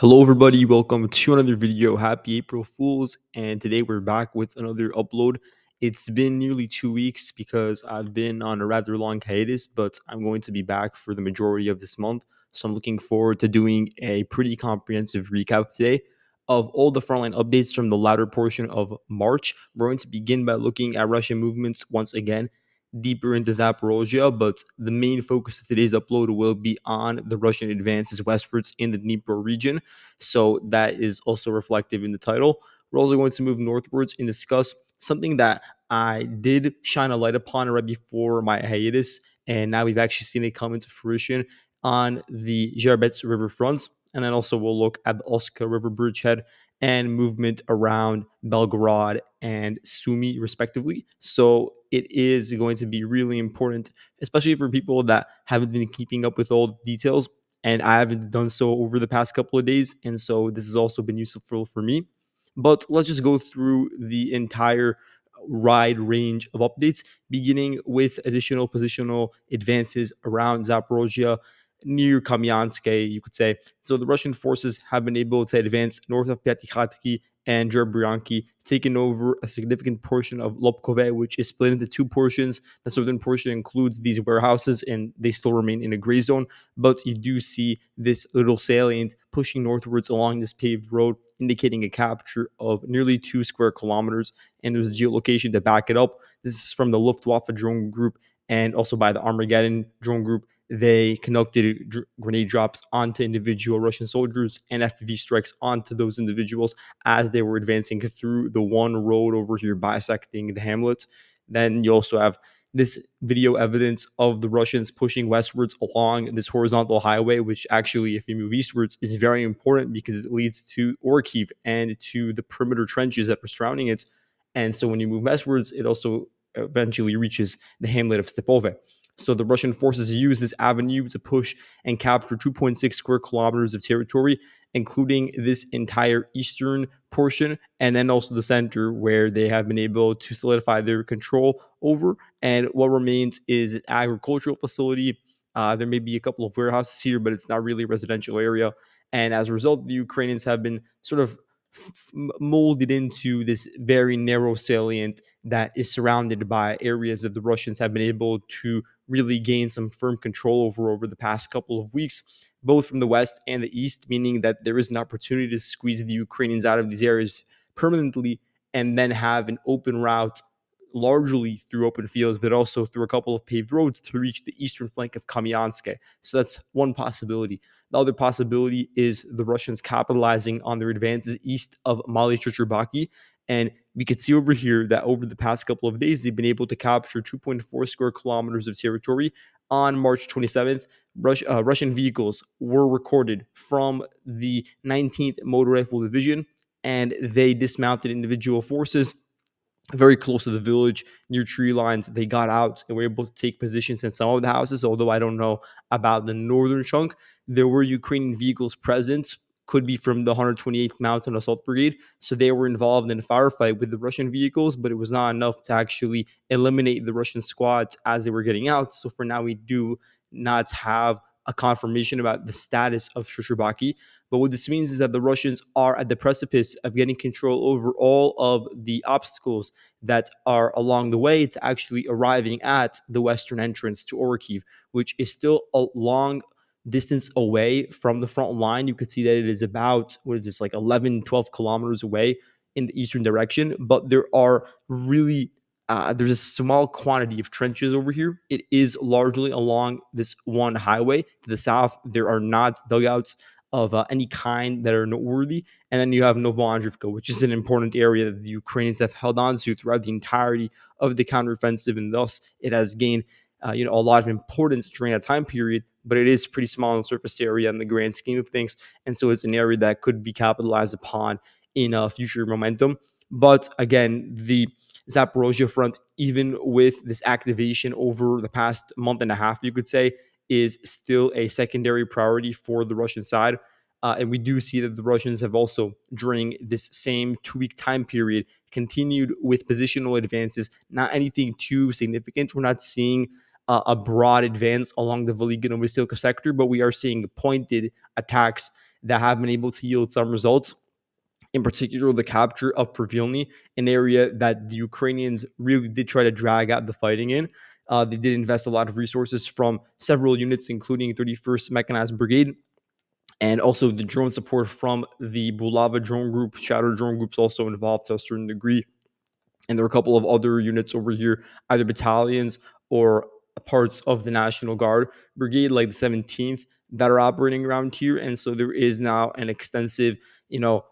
Hello, everybody. Welcome to another video. Happy April Fools. And today we're back with another upload. It's been nearly 2 weeks because I've been on a rather long hiatus, but I'm going to be back for the majority of this month. So I'm looking forward to doing a pretty comprehensive recap today of all the frontline updates from the latter portion of March. We're going to begin by looking at Russian movements once again deeper into Zaporozhye, but the main focus of today's upload will be on the Russian advances westwards in the Dnipro region. So that is also reflective in the title. We're also going to move northwards and discuss something that I did shine a light upon right before my hiatus, and now we've actually seen it come into fruition on the Zherbets River fronts. And then also we'll look at the Oska River bridgehead and movement around Belgorod and Sumy, respectively. So it is going to be really important, especially for people that haven't been keeping up with all the details. And I haven't done so over the past couple of days. And so this has also been useful for me. But let's just go through the entire wide range of updates, beginning with additional positional advances around Zaporozhye near Kamyanske, you could say. So the Russian forces have been able to advance north of Pyatikhatki and Djerbryanki, taking over a significant portion of Lobkove, which is split into two portions. The southern portion includes these warehouses, and they still remain in a gray zone. But you do see this little salient pushing northwards along this paved road, indicating a capture of nearly 2 square kilometers. And there's a geolocation to back it up. This is from the Luftwaffe drone group and also by the Armageddon drone group. They conducted grenade drops onto individual Russian soldiers and FPV strikes onto those individuals as they were advancing through the one road over here bisecting the hamlet. Then you also have this video evidence of the Russians pushing westwards along this horizontal highway, which actually, if you move eastwards, is very important because it leads to Orkiv and to the perimeter trenches that are surrounding it. And so when you move westwards, it also eventually reaches the hamlet of Stepove. So the Russian forces use this avenue to push and capture 2.6 square kilometers of territory, including this entire eastern portion, and then also the center where they have been able to solidify their control over. And what remains is an agricultural facility. There may be a couple of warehouses here, but it's not really a residential area. And as a result, the Ukrainians have been sort of molded into this very narrow salient that is surrounded by areas that the Russians have been able to really gain some firm control over the past couple of weeks, both from the west and the east, meaning that there is an opportunity to squeeze the Ukrainians out of these areas permanently and then have an open route largely through open fields, but also through a couple of paved roads to reach the eastern flank of Kamyanske. So that's one possibility. The other possibility is the Russians capitalizing on their advances east of Mali Chuchurbaki. And we could see over here that over the past couple of days, they've been able to capture 2.4 square kilometers of territory. On March 27th, Russian vehicles were recorded from the 19th Motor Rifle Division, and they dismounted individual forces very close to the village near tree lines. They got out and were able to take positions in some of the houses, although I don't know about the northern chunk. There were Ukrainian vehicles present, could be from the 128th Mountain Assault Brigade. So they were involved in a firefight with the Russian vehicles, but it was not enough to actually eliminate the Russian squads as they were getting out. So for now, we do not have a confirmation about the status of Shushubaki. But what this means is that the Russians are at the precipice of getting control over all of the obstacles that are along the way to actually arriving at the western entrance to Orkiv, which is still a long distance away from the front line. You could see that it is about, what is this, like 11, 12 kilometers away in the eastern direction. But there are really there's a small quantity of trenches over here. It is largely along this one highway. To the south, there are not dugouts of any kind that are noteworthy. And then you have Novoandrivka, which is an important area that the Ukrainians have held on to throughout the entirety of the counteroffensive, and thus it has gained a lot of importance during that time period. But it is pretty small in surface area in the grand scheme of things, and so it's an area that could be capitalized upon in future momentum. But again, the Zaporozhye front, even with this activation over the past month and a half, you could say, is still a secondary priority for the Russian side. And we do see that the Russians have also, during this same 2 week time period, continued with positional advances. Not anything too significant. We're not seeing a broad advance along the Veligin-Vasilka sector, but we are seeing pointed attacks that have been able to yield some results, in particular the capture of Privilny, an area that the Ukrainians really did try to drag out the fighting in. They did invest a lot of resources from several units, including 31st Mechanized Brigade, and also the drone support from the Bulava drone group. Shadow drone groups also involved to a certain degree. And there are a couple of other units over here, either battalions or parts of the National Guard brigade, like the 17th, that are operating around here. And so there is now an extensive,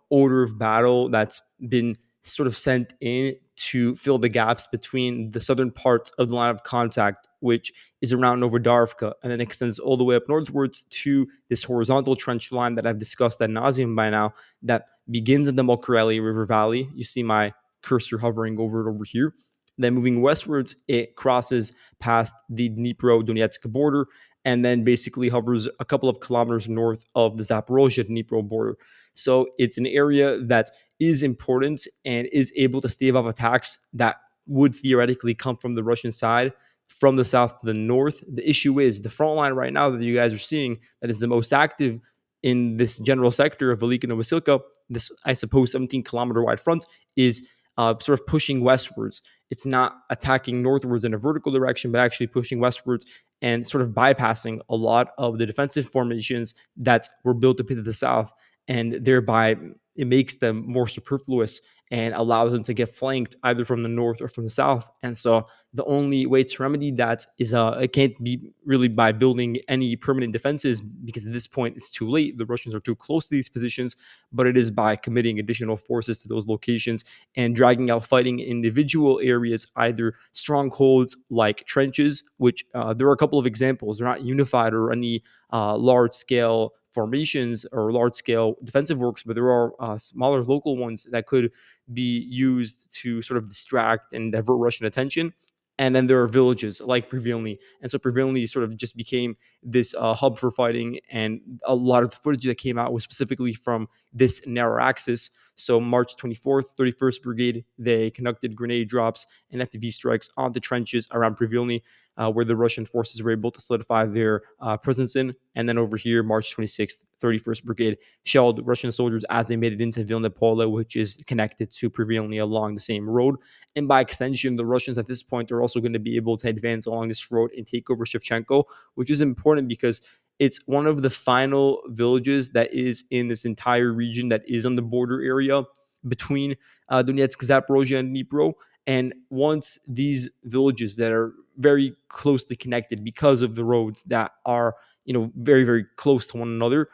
order of battle that's been sort of sent in to fill the gaps between the southern parts of the line of contact, which is around Novodarivka, and then extends all the way up northwards to this horizontal trench line that I've discussed ad nauseum by now, that begins in the Mokreli River Valley. You see my cursor hovering over it over here. Then moving westwards, it crosses past the Dnipro-Donetsk border and then basically hovers a couple of kilometers north of the Zaporozhye-Dnipro border. So it's an area that is important and is able to stave off attacks that would theoretically come from the Russian side from the south to the north. The issue is the front line right now that you guys are seeing that is the most active in this general sector of Velika Novosilka, this, I suppose, 17-kilometer wide front, is sort of pushing westwards. It's not attacking northwards in a vertical direction, but actually pushing westwards and sort of bypassing a lot of the defensive formations that were built up into the south, and thereby it makes them more superfluous and allows them to get flanked either from the north or from the south. And so the only way to remedy that is it can't be really by building any permanent defenses, because at this point it's too late. The Russians are too close to these positions, but it is by committing additional forces to those locations and dragging out fighting in individual areas, either strongholds like trenches, which there are a couple of examples. They're not unified or any large scale formations or large scale defensive works, but there are smaller local ones that could be used to sort of distract and divert Russian attention. And then there are villages like Privilny. And so Privilny sort of just became this hub for fighting. And a lot of the footage that came out was specifically from this narrow axis. So March 24th, 31st Brigade, they conducted grenade drops and FPV strikes on the trenches around Privilny, where the Russian forces were able to solidify their presence in. And then over here, March 26th, 31st Brigade shelled Russian soldiers as they made it into Vilna Pole, which is connected to Privilny along the same road. And by extension, the Russians at this point are also going to be able to advance along this road and take over Shevchenko, which is important because it's one of the final villages that is in this entire region that is on the border area between Donetsk, Zaporozhye, and Dnipro. And once these villages that are very closely connected because of the roads that are, very, very close to one another,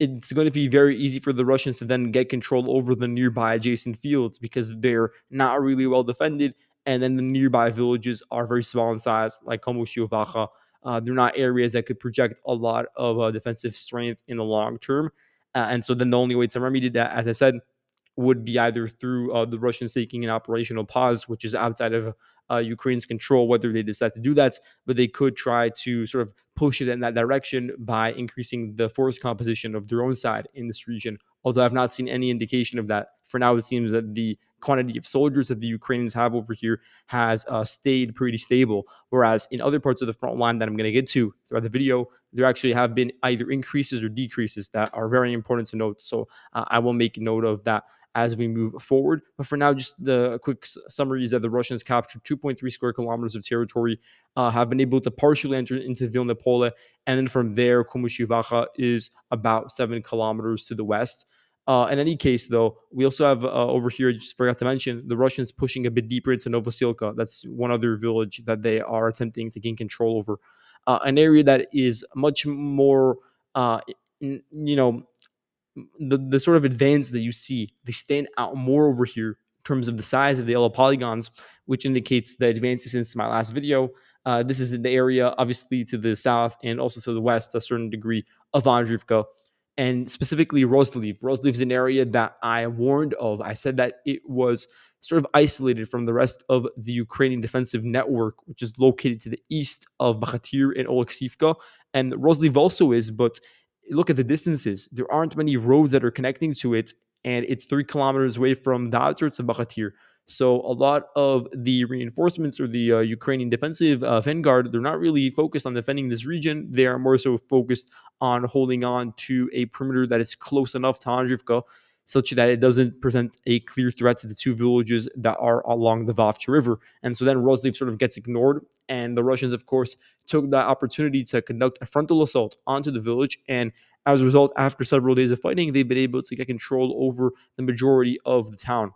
it's going to be very easy for the Russians to then get control over the nearby adjacent fields because they're not really well defended. And then the nearby villages are very small in size, like Komushiovacha. They're not areas that could project a lot of defensive strength in the long term. And so then the only way to remedy that, as I said, would be either through the Russians taking an operational pause, which is outside of Ukraine's control, whether they decide to do that, but they could try to sort of push it in that direction by increasing the force composition of their own side in this region. Although I've not seen any indication of that. For now, it seems that the quantity of soldiers that the Ukrainians have over here has stayed pretty stable. Whereas in other parts of the front line that I'm going to get to throughout the video, there actually have been either increases or decreases that are very important to note. So I will make note of that as we move forward. But for now, just the quick summary is that the Russians captured 2.3 square kilometers of territory, have been able to partially enter into Vilna Pole, and then from there, Komushivacha is about 7 kilometers to the west. In any case, though, we also have over here, just forgot to mention, the Russians pushing a bit deeper into Novosilka. That's one other village that they are attempting to gain control over. An area that is much more, you know, the sort of advance that you see, they stand out more over here in terms of the size of the yellow polygons, which indicates the advances since my last video. This is in the area, obviously, to the south and also to the west, to a certain degree, of Andrivka, and specifically Rosliv. Rosliv is an area that I warned of. I said that it was sort of isolated from the rest of the Ukrainian defensive network, which is located to the east of Bakhatir and Oleksivka. And Rosliv also is, but look at the distances. There aren't many roads that are connecting to it, and it's 3 kilometers away from the outskirts of Bakhatir. So a lot of the reinforcements or the Ukrainian defensive vanguard, they're not really focused on defending this region. They are more so focused on holding on to a perimeter that is close enough to Andrivka, such that it doesn't present a clear threat to the two villages that are along the Vavcha River. And so then Rozliv sort of gets ignored, and the Russians, of course, took that opportunity to conduct a frontal assault onto the village. And as a result, after several days of fighting, they've been able to get control over the majority of the town.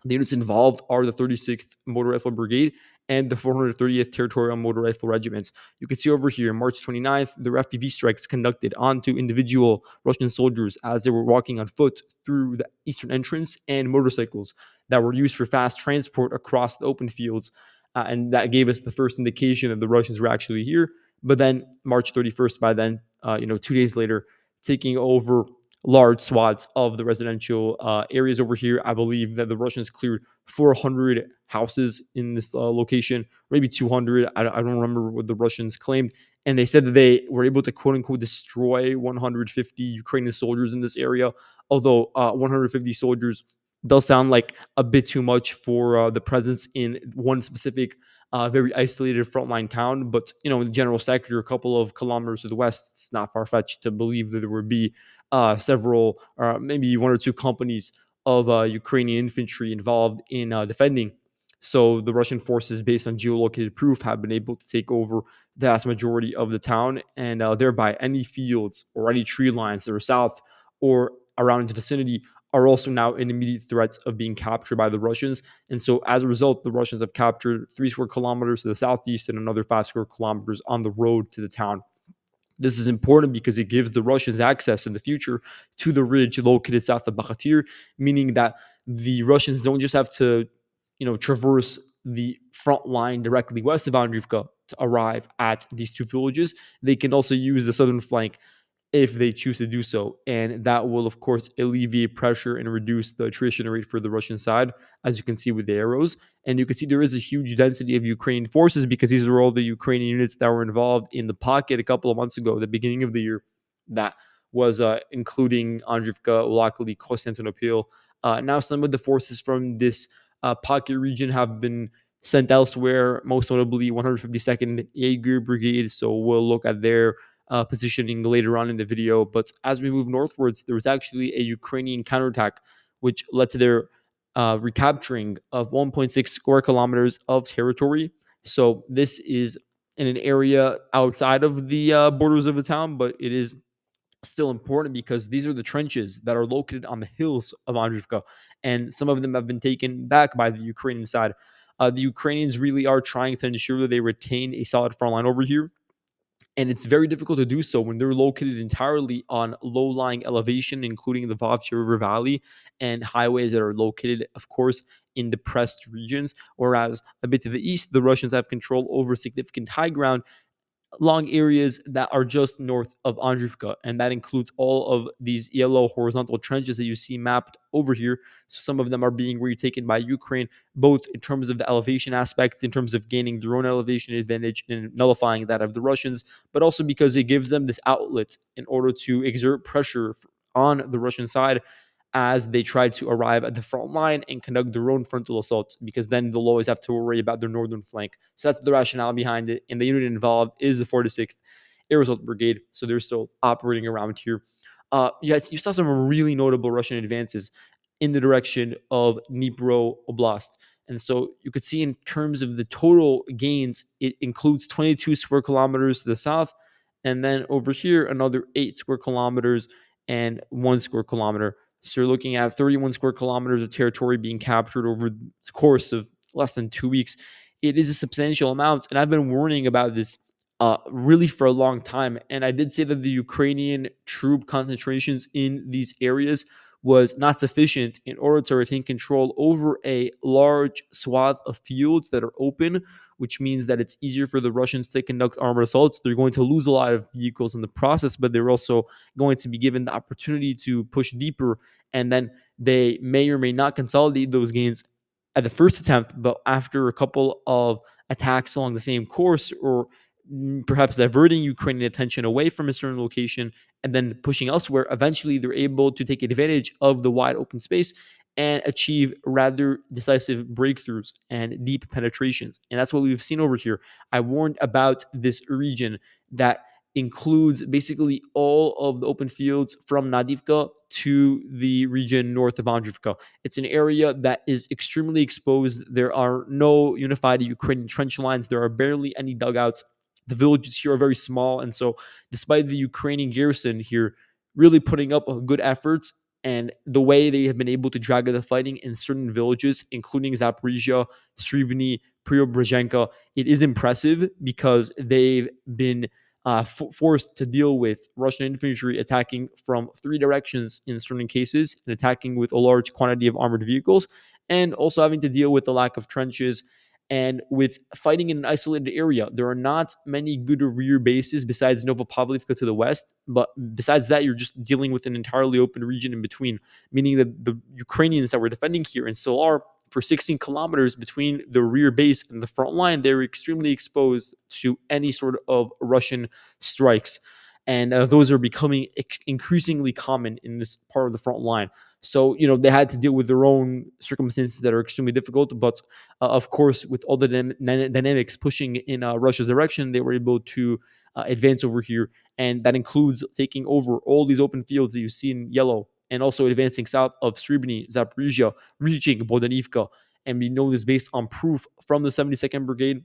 The units involved are the 36th Motor Rifle Brigade and the 430th Territorial Motor Rifle Regiment. You can see over here, March 29th, there were FPV strikes conducted onto individual Russian soldiers as they were walking on foot through the eastern entrance, and motorcycles that were used for fast transport across the open fields. And that gave us the first indication that the Russians were actually here. But then March 31st, by then, 2 days later, taking over large swaths of the residential areas over here. I believe that the Russians cleared 400 houses in this location, maybe 200. I don't remember what the Russians claimed. And they said that they were able to, quote unquote, destroy 150 Ukrainian soldiers in this area. Although 150 soldiers does sound like a bit too much for the presence in one specific very isolated frontline town. But, in the general sector, a couple of kilometers to the west, it's not far fetched to believe that there would be several, maybe one or two companies of Ukrainian infantry involved in defending. So the Russian forces, based on geolocated proof, have been able to take over the vast majority of the town, and thereby any fields or any tree lines that are south or around its vicinity are also now in immediate threats of being captured by the Russians. And so as a result, the Russians have captured 3 square kilometers to the southeast and another 5 square kilometers on the road to the town. This is important because it gives the Russians access in the future to the ridge located south of Bakhatir, meaning that the Russians don't just have to, traverse the front line directly west of Andrivka to arrive at these two villages. They can also use the southern flank if they choose to do so. And that will, of course, alleviate pressure and reduce the attrition rate for the Russian side, as you can see with the arrows. And you can see there is a huge density of Ukrainian forces because these are all the Ukrainian units that were involved in the pocket a couple of months ago, the beginning of the year, that was including Andrivka, Ulakli, Konstantinopil. Now, some of the forces from this pocket region have been sent elsewhere, most notably 152nd Jaeger Brigade. So we'll look at their positioning later on in the video. But as we move northwards, there was actually a Ukrainian counterattack, which led to their recapturing of 1.6 square kilometers of territory. So this is in an area outside of the borders of the town, but it is still important because these are the trenches that are located on the hills of Andrivka, and some of them have been taken back by the Ukrainian side. The Ukrainians really are trying to ensure that they retain a solid front line over here, and it's very difficult to do so when they're located entirely on low-lying elevation, including the Vavcha River Valley and highways that are located, of course, in depressed regions. Whereas a bit to the east, the Russians have control over significant high ground long areas that are just north of Andrivka, and that includes all of these yellow horizontal trenches that you see mapped over here. So some of them are being retaken by Ukraine, both in terms of the elevation aspect, in terms of gaining their own elevation advantage and nullifying that of the Russians, but also because it gives them this outlet in order to exert pressure on the Russian side as they try to arrive at the front line and conduct their own frontal assaults, because then they'll always have to worry about their northern flank. So that's the rationale behind it. And the unit involved is the 46th Air Assault Brigade. So they're still operating around here. Yes, you saw some really notable Russian advances in the direction of Dnipro Oblast. And so you could see in terms of the total gains, it includes 22 square kilometers to the south. And then over here, another 8 square kilometers and 1 square kilometer. So you're looking at 31 square kilometers of territory being captured over the course of less than 2 weeks. It is a substantial amount. And I've been warning about this really for a long time. And I did say that the Ukrainian troop concentrations in these areas was not sufficient in order to retain control over a large swath of fields that are open, which means that it's easier for the Russians to conduct armored assaults. They're going to lose a lot of vehicles in the process, but they're also going to be given the opportunity to push deeper, and then they may or may not consolidate those gains at the first attempt, but after a couple of attacks along the same course, or perhaps diverting Ukrainian attention away from a certain location and then pushing elsewhere, eventually they're able to take advantage of the wide open space and achieve rather decisive breakthroughs and deep penetrations. And that's what we've seen over here. I warned about this region that includes basically all of the open fields from Nadivka to the region north of Andrivka. It's an area that is extremely exposed. There are no unified Ukrainian trench lines. There are barely any dugouts. The villages here are very small. And so, despite the Ukrainian garrison here really putting up good efforts, and the way they have been able to drag the fighting in certain villages, including Zaporizhia, Sribny, Preobrazhenka, it is impressive because they've been forced to deal with Russian infantry attacking from three directions in certain cases and attacking with a large quantity of armored vehicles, and also having to deal with the lack of trenches and with fighting in an isolated area. There are not many good rear bases besides Novopavlivka to the west, but besides that, you're just dealing with an entirely open region in between, meaning that the Ukrainians that were defending here and still are for 16 kilometers between the rear base and the front line, they're extremely exposed to any sort of Russian strikes. And those are becoming increasingly common in this part of the front line. So, they had to deal with their own circumstances that are extremely difficult. But of course, with all the dynamics pushing in Russia's direction, they were able to advance over here. And that includes taking over all these open fields that you see in yellow, and also advancing south of Sribny, Zaporizhia, reaching Bodanivka. And we know this based on proof from the 72nd Brigade,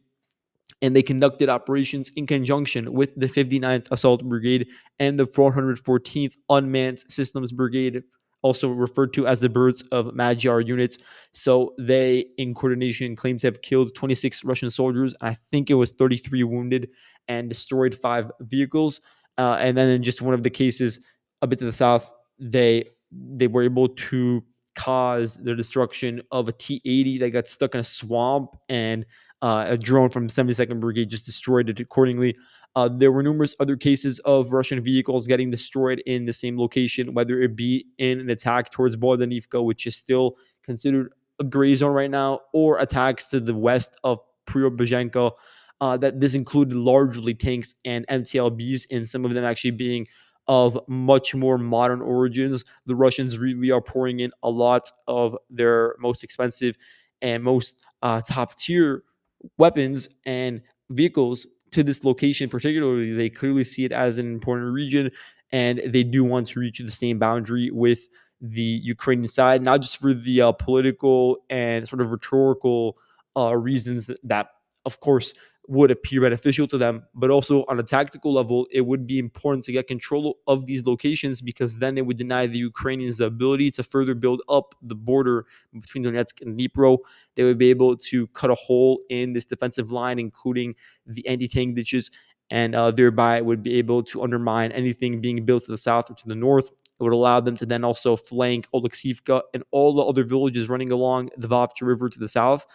and they conducted operations in conjunction with the 59th Assault Brigade and the 414th Unmanned Systems Brigade, also referred to as the Birds of Magyar units. So they, in coordination, claim to have killed 26 Russian soldiers. I think it was 33 wounded and destroyed 5 vehicles. And then in just one of the cases, a bit to the south, they were able to cause the destruction of a T-80 that got stuck in a swamp, and a drone from 72nd Brigade just destroyed it accordingly. There were numerous other cases of Russian vehicles getting destroyed in the same location, whether it be in an attack towards Bodanivka, which is still considered a gray zone right now, or attacks to the west of Preobrazhenka. That this included largely tanks and MTLBs, and some of them actually being of much more modern origins. The Russians really are pouring in a lot of their most expensive and most top tier weapons and vehicles to this location. Particularly, they clearly see it as an important region, and they do want to reach the same boundary with the Ukrainian side, not just for the political and sort of rhetorical reasons that, of course, would appear beneficial to them, but also on a tactical level, it would be important to get control of these locations, because then it would deny the Ukrainians the ability to further build up the border between Donetsk and Dnipro. They would be able to cut a hole in this defensive line, including the anti-tank ditches, and thereby would be able to undermine anything being built to the south or to the north. It would allow them to then also flank Oleksivka and all the other villages running along the Vovcha River to the south.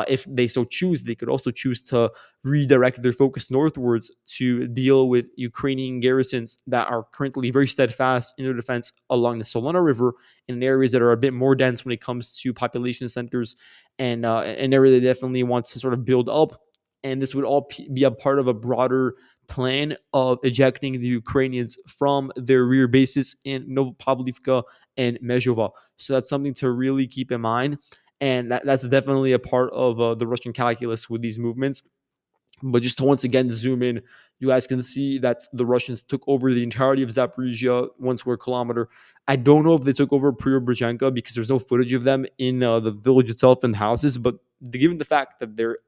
If they so choose, they could also choose to redirect their focus northwards to deal with Ukrainian garrisons that are currently very steadfast in their defense along the Solona River, in areas that are a bit more dense when it comes to population centers, and an area they definitely want to sort of build up. And this would all be a part of a broader plan of ejecting the Ukrainians from their rear bases in Novopavlivka and Mezhova. So that's something to really keep in mind. And that's definitely a part of the Russian calculus with these movements. But just to once again zoom in, you guys can see that the Russians took over the entirety of Zaporizhia, 1 square kilometer. I don't know if they took over Preobrazhenka because there's no footage of them in the village itself and the houses. But given the fact that they're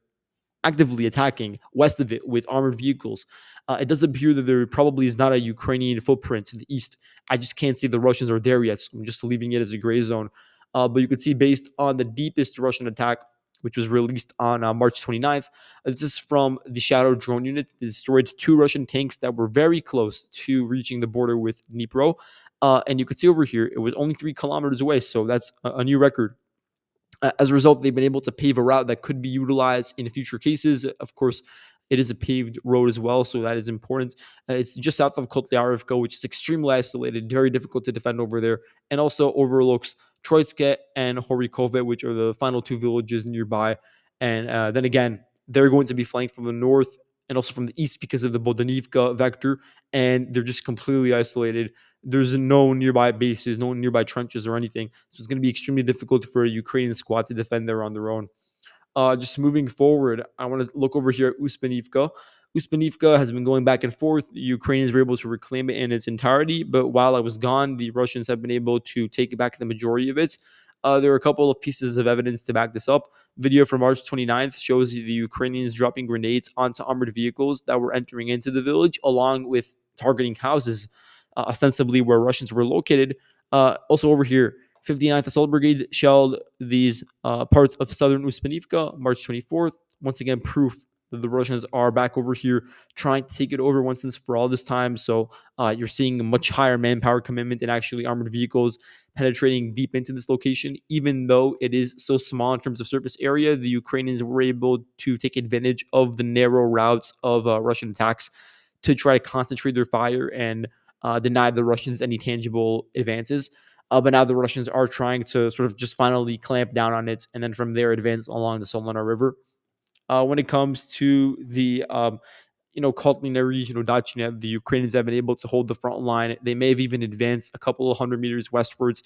actively attacking west of it with armored vehicles, it does appear that there probably is not a Ukrainian footprint to the east. I just can't see the Russians are there yet, so I'm just leaving it as a gray zone. But you can see, based on the deepest Russian attack, which was released on March 29th, this is from the Shadow drone unit. It destroyed 2 Russian tanks that were very close to reaching the border with Dnipro. And you can see over here, it was only 3 kilometers away, so that's a new record. As a result, they've been able to pave a route that could be utilized in future cases. Of course, it is a paved road as well, so that is important. It's just south of Kotlyarivka, which is extremely isolated, very difficult to defend over there, and also overlooks Troitske and Horikove, which are the final 2 villages nearby. And then again, they're going to be flanked from the north and also from the east because of the Bodanivka vector, and they're just completely isolated. there's no nearby bases, no nearby trenches or anything. So it's going to be extremely difficult for a Ukrainian squad to defend there on their own. Just moving forward, I want to look over here at Uspanivka. Uspanivka has been going back and forth. The Ukrainians were able to reclaim it in its entirety, but while I was gone, the Russians have been able to take back the majority of it. There are a couple of pieces of evidence to back this up. Video from March 29th shows the Ukrainians dropping grenades onto armored vehicles that were entering into the village, along with targeting houses, ostensibly where Russians were located. Also over here, 59th Assault Brigade shelled these parts of southern Uspanivka, March 24th. Once again, proof that the Russians are back over here trying to take it over once and for all this time. So you're seeing a much higher manpower commitment and actually armored vehicles penetrating deep into this location. Even though it is so small in terms of surface area, the Ukrainians were able to take advantage of the narrow routes of Russian attacks to try to concentrate their fire and deny the Russians any tangible advances. But now the Russians are trying to sort of just finally clamp down on it, and then from there advance along the Solona River. When it comes to the Kotlina region or Dachina, the Ukrainians have been able to hold the front line. They may have even advanced a couple of 100 meters westwards,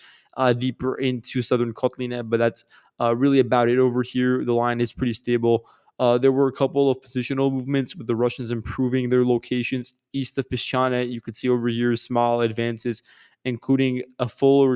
deeper into southern Kotlina, but that's really about it over here. The line is pretty stable. There were a couple of positional movements with the Russians improving their locations east of Pischana. You could see over here small advances, including a full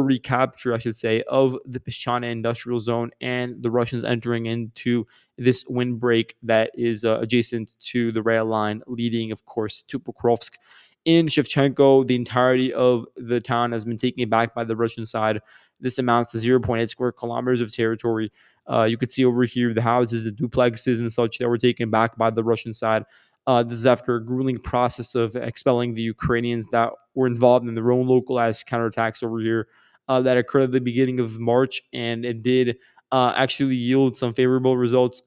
recapture, I should say, of the Pischana industrial zone and the Russians entering into this windbreak that is adjacent to the rail line leading, of course, to Pokrovsk. In Shevchenko, the entirety of the town has been taken back by the Russian side. This amounts to zero point 0.8 square kilometers of territory. You could see over here the houses, the duplexes, and such that were taken back by the Russian side. This is after a grueling process of expelling the Ukrainians that were involved in their own localized counterattacks over here that occurred at the beginning of March, and it did actually yield some favorable results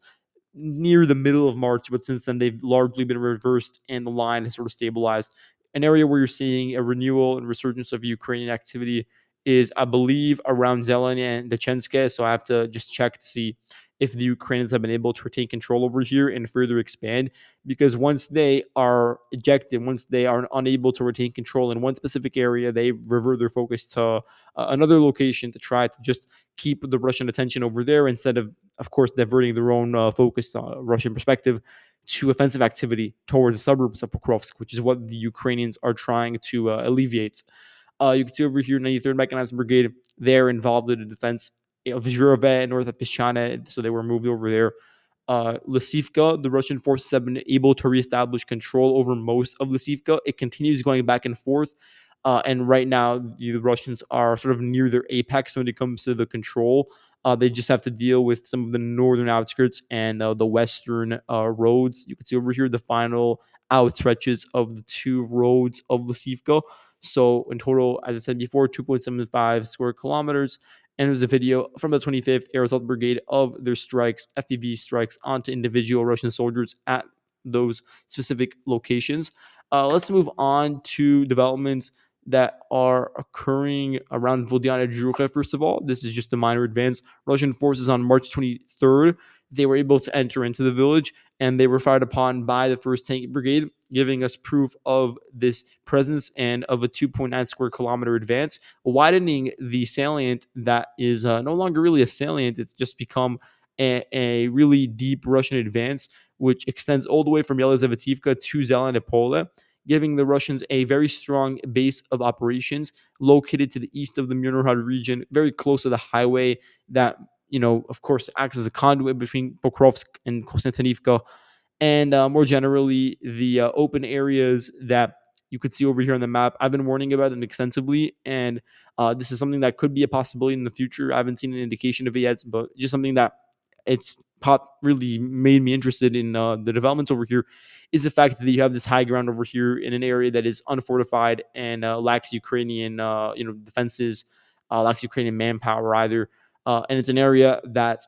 near the middle of March, but since then they've largely been reversed and the line has sort of stabilized. An area where you're seeing a renewal and resurgence of Ukrainian activity is, I believe, around Zeleny and Dechenske. So I have to just check to see if the Ukrainians have been able to retain control over here and further expand. Because once they are ejected, once they are unable to retain control in one specific area, they revert their focus to another location to try to just keep the Russian attention over there instead of course, diverting their own focus, Russian perspective, to offensive activity towards the suburbs of Pokrovsk, which is what the Ukrainians are trying to alleviate. You can see over here, 93rd Mechanized Brigade, they're involved in the defense of Zhurove, north of Pischana, so they were moved over there. Lysivka, the Russian forces have been able to reestablish control over most of Lysivka. It continues going back and forth. And right now, the Russians are sort of near their apex when it comes to the control. They just have to deal with some of the northern outskirts and the western roads. You can see over here the final outstretches of the two roads of Lysivka. So in total, as I said before, 2.75 square kilometers. And there's a video from the 25th Air Assault Brigade of their strikes, FPV strikes onto individual Russian soldiers at those specific locations. Let's move on to developments that are occurring around Vodyana Jucha. First of all, this is just a minor advance. Russian forces on March 23rd, they were able to enter into the village and they were fired upon by the 1st Tank Brigade, giving us proof of this presence and of a 2.9 square kilometer advance, widening the salient that is no longer really a salient. It's just become a really deep Russian advance, which extends all the way from Yelizavetivka to Zelenopole, giving the Russians a very strong base of operations located to the east of the Murnohrad region, very close to the highway that, of course, acts as a conduit between Pokrovsk and Konstantinivka, and more generally, the open areas that you could see over here on the map. I've been warning about them extensively, and this is something that could be a possibility in the future. I haven't seen an indication of it yet, but just something that it's really made me interested in the developments over here is the fact that you have this high ground over here in an area that is unfortified and lacks Ukrainian defenses, lacks Ukrainian manpower either, and it's an area that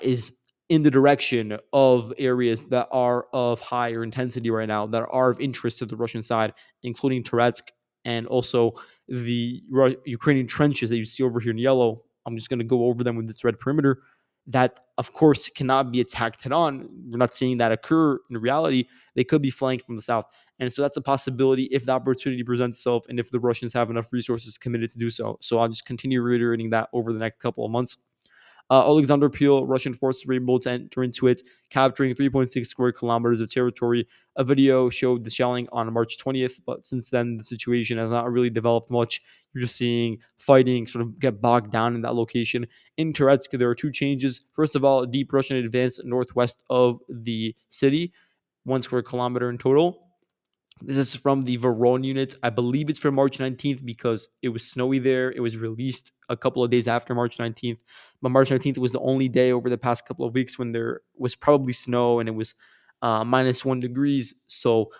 is in the direction of areas that are of higher intensity right now, that are of interest to the Russian side, including Toretsk and also the Ukrainian trenches that you see over here in yellow. I'm just going to go over them with this red perimeter. that, of course, cannot be attacked head on. We're not seeing that occur in reality. They could be flanked from the south. And so that's a possibility if the opportunity presents itself and if the Russians have enough resources committed to do so. So I'll just continue reiterating that over the next couple of months. Alexander Peel, Russian forces were able to enter into it, capturing 3.6 square kilometers of territory. A video showed the shelling on March 20th, but since then, the situation has not really developed much. You're just seeing fighting sort of get bogged down in that location. In Turets, there are two changes. First of all, a deep Russian advance northwest of the city, 1 square kilometer in total. This is from the Veron unit. I believe it's from March 19th because it was snowy there. It was released a couple of days after March 19th. But March 19th was the only day over the past couple of weeks when there was probably snow and it was -1 degrees. So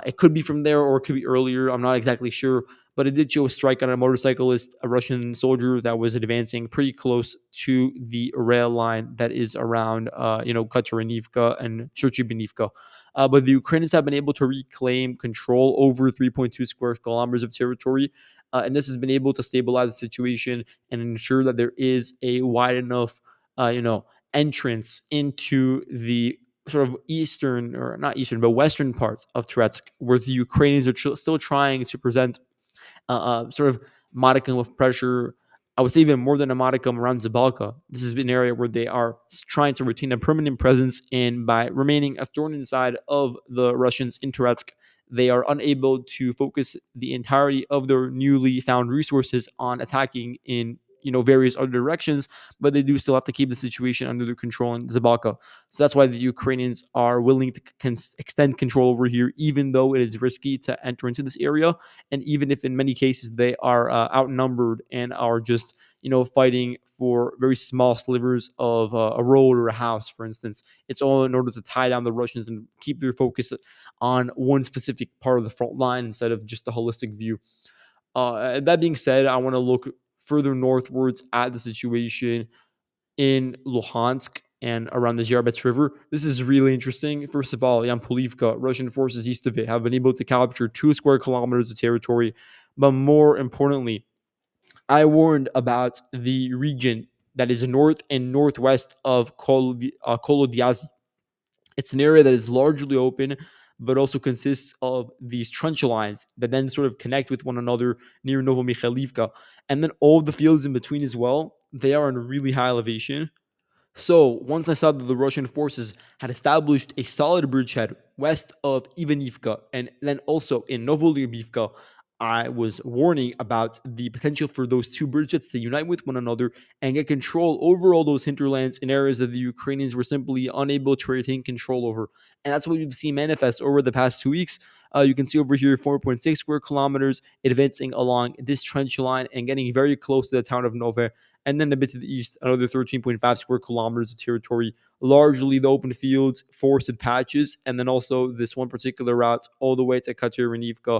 it could be from there or it could be earlier. I'm not exactly sure. But it did show a strike on a motorcyclist, a Russian soldier that was advancing pretty close to the rail line that is around, Katarinivka and Shurchibinivka. But the Ukrainians have been able to reclaim control over 3.2 square kilometers of territory. And this has been able to stabilize the situation and ensure that there is a wide enough, entrance into the sort of eastern, or not eastern, but western parts of Turetsk, where the Ukrainians are still trying to present sort of modicum of pressure. I would say even more than a modicum around Zabalka. This is an area where they are trying to retain a permanent presence, and by remaining a thorn inside of the Russians in Turetsk, they are unable to focus the entirety of their newly found resources on attacking in various other directions, but they do still have to keep the situation under their control in Zabalka. So that's why the Ukrainians are willing to extend control over here, even though it is risky to enter into this area, and even if in many cases they are outnumbered and are just fighting for very small slivers of a road or a house, for instance. It's all in order to tie down the Russians and keep their focus on one specific part of the front line instead of just a holistic view. That being said, I want to look further northwards at the situation in Luhansk and around the Zherbets River. This is really interesting. First of all, Yampolivka, Russian forces east of it, have been able to capture 2 square kilometers of territory. But more importantly, I warned about the region that is north and northwest of Kolodiazi. It's an area that is largely open, but also consists of these trench lines that then sort of connect with one another near Novomikhailivka. And then all the fields in between as well, they are in really high elevation. So once I saw that the Russian forces had established a solid bridgehead west of Ivanivka and then also in Novolyubivka, I was warning about the potential for those two bridgeheads to unite with one another and get control over all those hinterlands in areas that the Ukrainians were simply unable to retain control over. And that's what we've seen manifest over the past 2 weeks. You can see over here 4.6 square kilometers advancing along this trench line and getting very close to the town of Nove, and then a bit to the east, another 13.5 square kilometers of territory, largely the open fields, forested patches, and then also this one particular route all the way to Kateryniivka.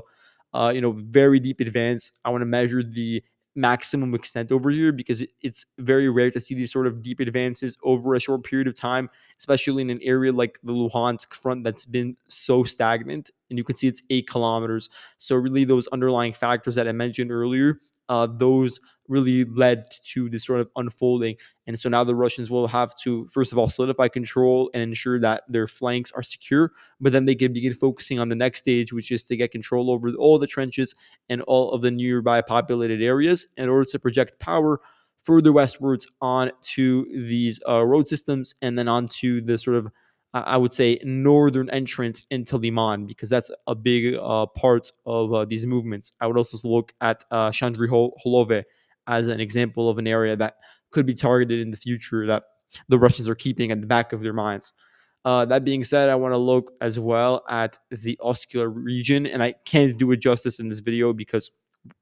Very deep advance. I want to measure the maximum extent over here because it's very rare to see these sort of deep advances over a short period of time, especially in an area like the Luhansk front that's been so stagnant. And you can see it's 8 kilometers. So really, those underlying factors that I mentioned earlier, those really led to this sort of unfolding. And so now the Russians will have to, first of all, solidify control and ensure that their flanks are secure, but then they can begin focusing on the next stage, which is to get control over all the trenches and all of the nearby populated areas in order to project power further westwards onto these road systems and then onto the sort of, I would say, northern entrance into Liman, because that's a big part of these movements. I would also look at Chandri Holove as an example of an area that could be targeted in the future that the Russians are keeping at the back of their minds. That being said, I want to look as well at the Oscular region, and I can't do it justice in this video because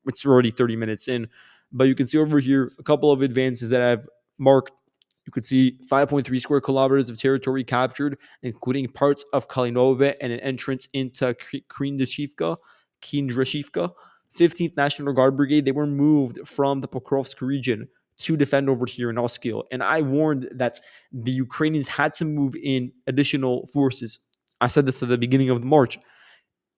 it's already 30 minutes in. But you can see over here a couple of advances that I've marked. You could see 5.3 square kilometers of territory captured, including parts of Kalinove and an entrance into Kindrashivka. 15th National Guard Brigade, they were moved from the Pokrovsk region to defend over here in Oskil. And I warned that the Ukrainians had to move in additional forces. I said this at the beginning of March.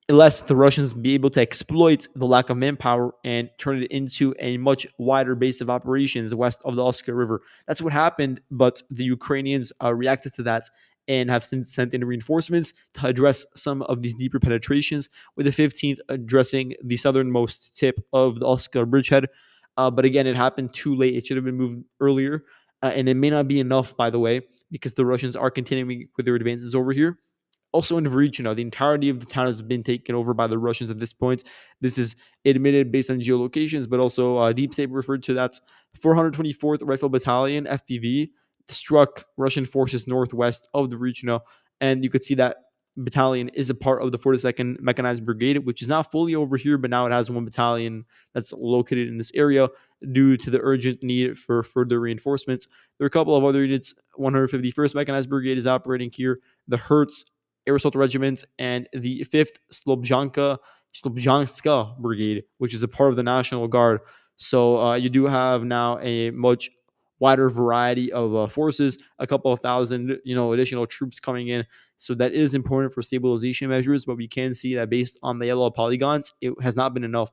unless the Russians be able to exploit the lack of manpower and turn it into a much wider base of operations west of the Oskar River. That's what happened, but the Ukrainians reacted to that and have since sent in reinforcements to address some of these deeper penetrations, with the 15th addressing the southernmost tip of the Oskar bridgehead. But again, it happened too late. It should have been moved earlier. And it may not be enough, by the way, because the Russians are continuing with their advances over here. Also in Vrichino, the entirety of the town has been taken over by the Russians at this point. This is admitted based on geolocations, but also Deep State referred to that 424th Rifle Battalion, FPV, struck Russian forces northwest of the Vrichino. And you could see that battalion is a part of the 42nd Mechanized Brigade, which is not fully over here, but now it has one battalion that's located in this area due to the urgent need for further reinforcements. There are a couple of other units. 151st Mechanized Brigade is operating here. The Hertz Air Assault Regiment and the 5th Slobjanska Brigade, which is a part of the National Guard. So you do have now a much wider variety of forces, a couple of thousand, additional troops coming in. So that is important for stabilization measures, but we can see that based on the yellow polygons, it has not been enough.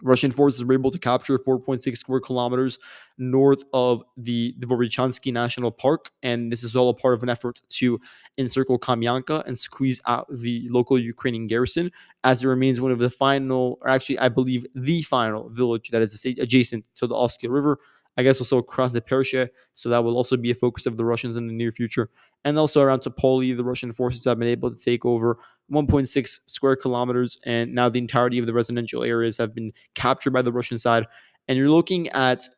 Russian forces were able to capture 4.6 square kilometers north of the Dvorichansky National Park, and this is all a part of an effort to encircle Kamyanka and squeeze out the local Ukrainian garrison, as it remains one of the final, or actually, I believe, the final village that is adjacent to the Oskil River. I guess also across the Persha, so that will also be a focus of the Russians in the near future. And also around Topoli, the Russian forces have been able to take over 1.6 square kilometers, and now the entirety of the residential areas have been captured by the Russian side. And you're looking at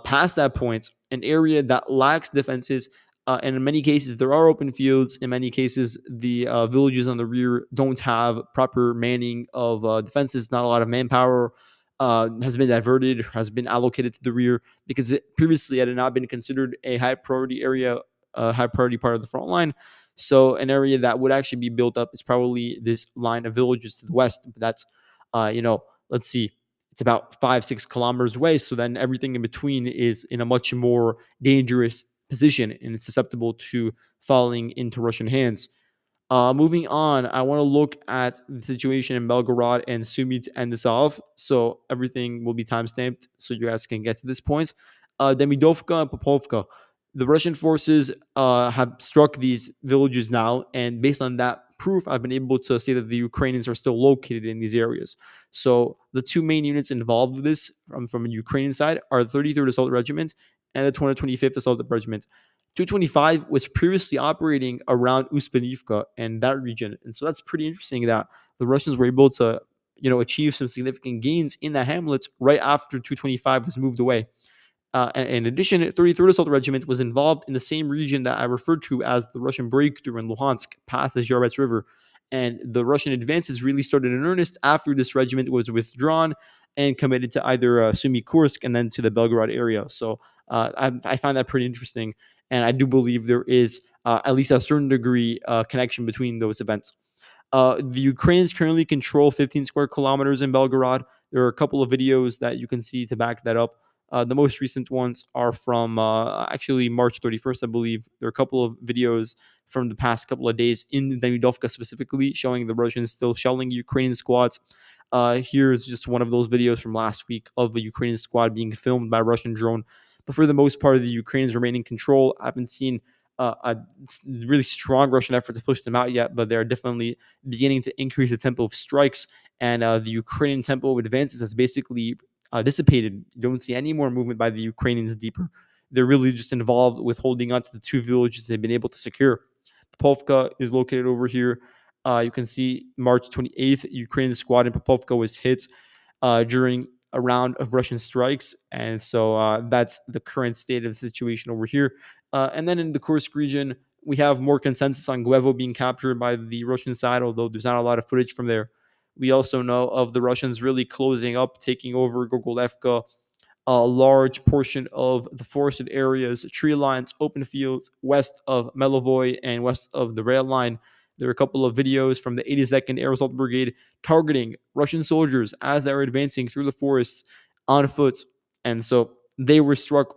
past that point, an area that lacks defenses. And in many cases, there are open fields. In many cases, the villages on the rear don't have proper manning of defenses. Not a lot of manpower has been diverted, has been allocated to the rear because previously it had not been considered a high priority area, a high priority part of the front line. So an area that would actually be built up is probably this line of villages to the west. But that's, let's see, it's about 5-6 kilometers away. So then everything in between is in a much more dangerous position and it's susceptible to falling into Russian hands. Moving on, I want to look at the situation in Belgorod and Sumy to end this off. So everything will be timestamped so you guys can get to this point. Demidovka and Popovka. The Russian forces have struck these villages now, and based on that proof, I've been able to say that the Ukrainians are still located in these areas. So the two main units involved with this from a Ukrainian side are the 33rd Assault Regiment and the 225th Assault Regiment. 225 was previously operating around Uspenivka and that region. And so that's pretty interesting that the Russians were able to, achieve some significant gains in the hamlets right after 225 was moved away. In addition, 33rd Assault Regiment was involved in the same region that I referred to as the Russian breakthrough in Luhansk, past the Zhorets River. And the Russian advances really started in earnest after this regiment was withdrawn and committed to either Sumy Kursk and then to the Belgorod area. So I find that pretty interesting. And I do believe there is at least a certain degree connection between those events. The Ukrainians currently control 15 square kilometers in Belgorod. There are a couple of videos that you can see to back that up. The most recent ones are from actually March 31st, I believe. There are a couple of videos from the past couple of days in Demidovka specifically showing the Russians still shelling Ukrainian squads. Here's just one of those videos from last week of a Ukrainian squad being filmed by a Russian drone. But for the most part, the Ukrainians remain in control. I haven't seen a really strong Russian effort to push them out yet, but they're definitely beginning to increase the tempo of strikes. And the Ukrainian tempo of advances has basically dissipated. You don't see any more movement by the Ukrainians deeper. They're really just involved with holding on to the two villages they've been able to secure. Popovka is located over here. You can see March 28th, Ukrainian squad in Popovka was hit during a round of Russian strikes. And so that's the current state of the situation over here. And then in the Kursk region, we have more consensus on Guevo being captured by the Russian side, although there's not a lot of footage from there. We also know of the Russians really closing up, taking over Gogolevka, a large portion of the forested areas, tree lines, open fields west of Melovoy and west of the rail line. There are a couple of videos from the 82nd Air Assault Brigade targeting Russian soldiers as they were advancing through the forests on foot. And so they were struck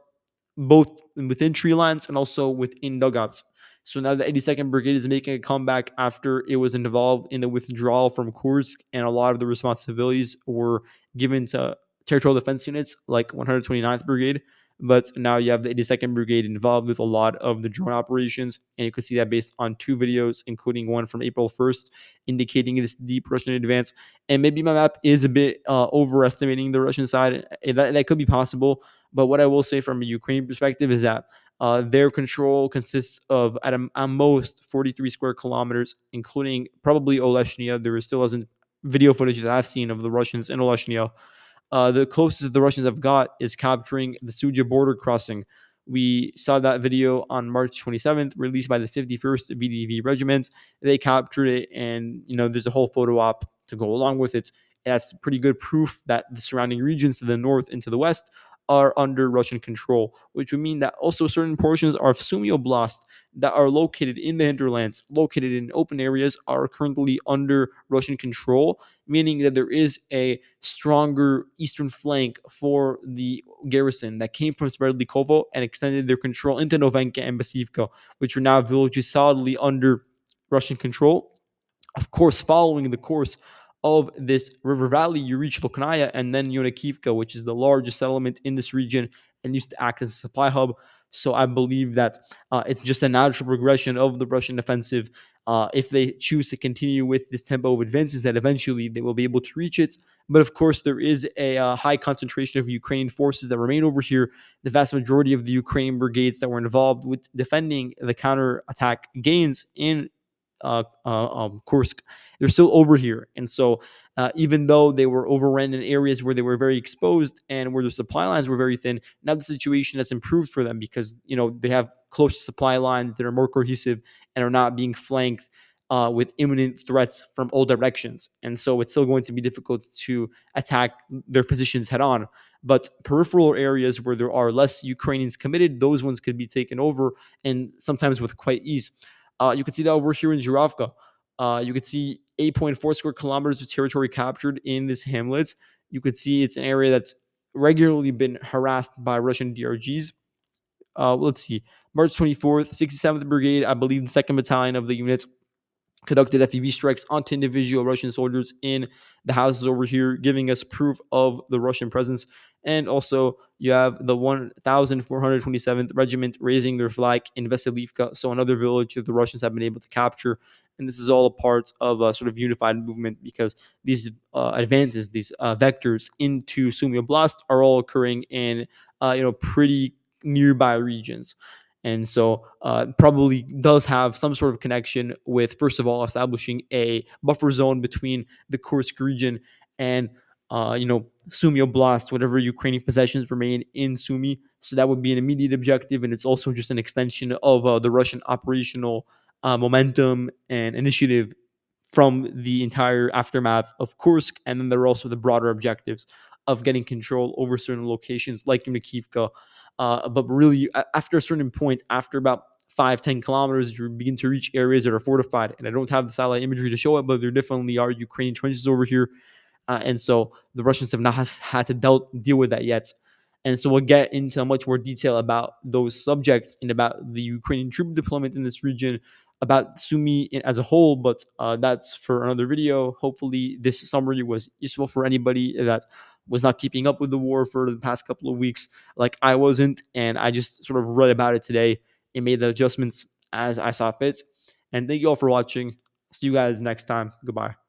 both within tree lines and also within dugouts. So now the 82nd Brigade is making a comeback after it was involved in the withdrawal from Kursk, and a lot of the responsibilities were given to territorial defense units like 129th Brigade. But now you have the 82nd Brigade involved with a lot of the drone operations, and you can see that based on two videos, including one from April 1st, indicating this deep Russian advance. And maybe my map is a bit overestimating the Russian side. That could be possible. But what I will say from a Ukrainian perspective is that their control consists of at most 43 square kilometers, including probably Oleshnia. There still isn't video footage that I've seen of the Russians in Oleshnia. The closest the Russians have got is capturing the Suja border crossing. We saw that video on March 27th, released by the 51st VDV Regiment. They captured it, and there's a whole photo op to go along with it. That's pretty good proof that the surrounding regions to the north and to the west are under Russian control, which would mean that also certain portions of Sumy Oblast that are located in the hinterlands, located in open areas, are currently under Russian control, meaning that there is a stronger eastern flank for the garrison that came from Sverdlikovo and extended their control into Novenka and Basivka, which are now villages solidly under Russian control. Of course, following the course of this river valley, you reach Loknaya and then Yonakivka, which is the largest settlement in this region and used to act as a supply hub. So I believe that it's just a natural progression of the Russian offensive. If they choose to continue with this tempo of advances, that eventually they will be able to reach it. But of course, there is a high concentration of Ukrainian forces that remain over here. The vast majority of the Ukrainian brigades that were involved with defending the counterattack gains in Kursk, they're still over here. And so, even though they were overrun in areas where they were very exposed and where their supply lines were very thin, now the situation has improved for them because they have close supply lines that are more cohesive and are not being flanked with imminent threats from all directions. And so, it's still going to be difficult to attack their positions head on. But peripheral areas where there are less Ukrainians committed, those ones could be taken over, and sometimes with quite ease. You can see that over here in Zhuravka. You can see 8.4 square kilometers of territory captured in this hamlet. You could see it's an area that's regularly been harassed by Russian DRGs. Let's see. March 24th, 67th Brigade, I believe the 2nd Battalion of the unit, conducted FEV strikes onto individual Russian soldiers in the houses over here, giving us proof of the Russian presence. And also, you have the 1,427th Regiment raising their flag in Vasilivka, so another village that the Russians have been able to capture. And this is all a part of a sort of unified movement because these advances, these vectors into Sumy Oblast are all occurring in pretty nearby regions. And so probably does have some sort of connection with, first of all, establishing a buffer zone between the Kursk region and Sumy Oblast, whatever Ukrainian possessions remain in Sumy. So that would be an immediate objective, and it's also just an extension of the Russian operational momentum and initiative from the entire aftermath of Kursk. And then there are also the broader objectives of getting control over certain locations like Yunakivka. But really, after a certain point, after about 5-10 kilometers, you begin to reach areas that are fortified. And I don't have the satellite imagery to show it, but there definitely are Ukrainian trenches over here. And so the Russians have not had to deal with that yet. And so we'll get into much more detail about those subjects and about the Ukrainian troop deployment in this region, about Sumy as a whole, but that's for another video. Hopefully, this summary was useful for anybody that was not keeping up with the war for the past couple of weeks, like I wasn't, and I just sort of read about it today and made the adjustments as I saw fit. And thank you all for watching. See you guys next time. Goodbye.